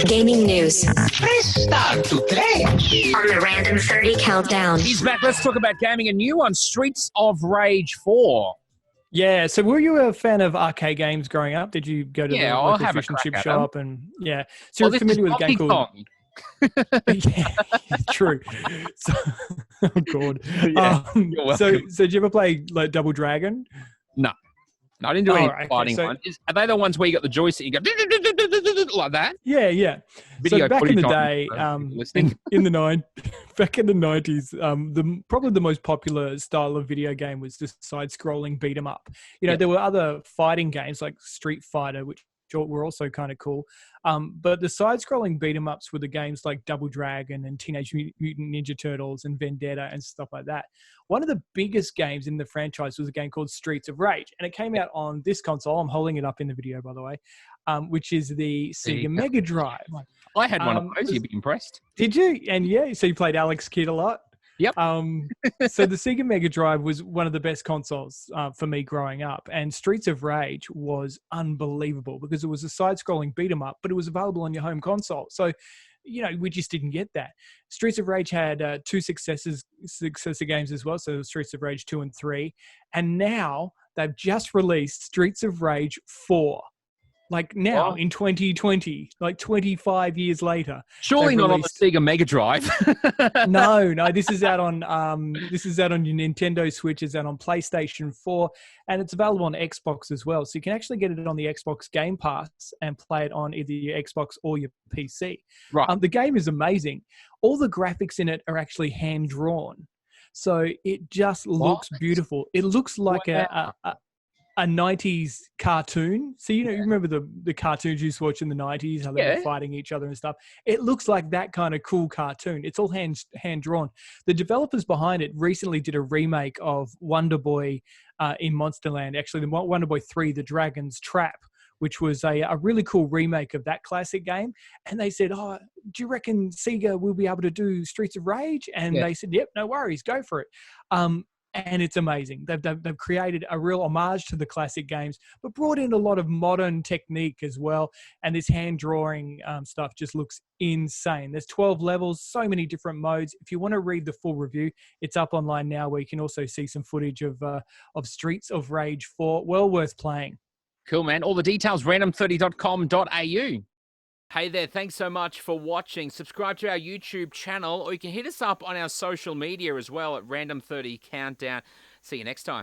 Gaming news Press start to play. on the Random 30 Countdown. He's back. Let's talk about gaming. A new one, Streets of Rage 4. Yeah, so were you a fan of arcade games growing up? Did you go to the I'll local have a fish and crack chip at shop? And so you're this familiar is with a game Donkey called... Kong. Yeah, true. So, oh god. Yeah, you're so welcome. did you ever play like Double Dragon? No, I didn't do any right, okay, fighting so- ones. Are they the ones where you got the joystick, you go like that? Yeah. Video So back in the footage day, on listening. in the back in the 90s, probably the most popular style of video game was just side-scrolling beat 'em up. There were other fighting games like Street Fighter, which were also kind of cool. But the side-scrolling beat 'em ups were the games like Double Dragon and Teenage Mutant Ninja Turtles and Vendetta and stuff like that. One of the biggest games in the franchise was a game called Streets of Rage, and it came out on this console. I'm holding it up in the video, by the way, which is the Sega Mega Drive. I had one of those. You'd be impressed. Did you? And so you played Alex Kidd a lot? Yep. So the Sega Mega Drive was one of the best consoles for me growing up, and Streets of Rage was unbelievable because it was a side-scrolling beat 'em up, but it was available on your home console. So, we just didn't get that. Streets of Rage had two successor games as well, so Streets of Rage 2 and 3, and now they've just released Streets of Rage 4. Like now in 2020, like 25 years later. Surely not on the Sega Mega Drive. No, this is out on your Nintendo Switch, it's out on PlayStation 4, and it's available on Xbox as well. So you can actually get it on the Xbox Game Pass and play it on either your Xbox or your PC. Right. The game is amazing. All the graphics in it are actually hand drawn. So it just looks beautiful. It looks like a 90s cartoon. So, you remember the cartoons you used to watch in the 90s, how they were fighting each other and stuff. It looks like that kind of cool cartoon. It's all hand drawn. The developers behind it recently did a remake of Wonder Boy in Monsterland. Actually, the Wonder Boy 3, The Dragon's Trap, which was a really cool remake of that classic game. And they said, do you reckon Sega will be able to do Streets of Rage? And they said, yep, no worries, go for it. And it's amazing. They've created a real homage to the classic games, but brought in a lot of modern technique as well. And this hand drawing stuff just looks insane. There's 12 levels, so many different modes. If you want to read the full review, it's up online now, where you can also see some footage of Streets of Rage 4. Well worth playing. Cool, man. All the details, random30.com.au. Hey there, thanks so much for watching. Subscribe to our YouTube channel, or you can hit us up on our social media as well at Random30 Countdown. See you next time.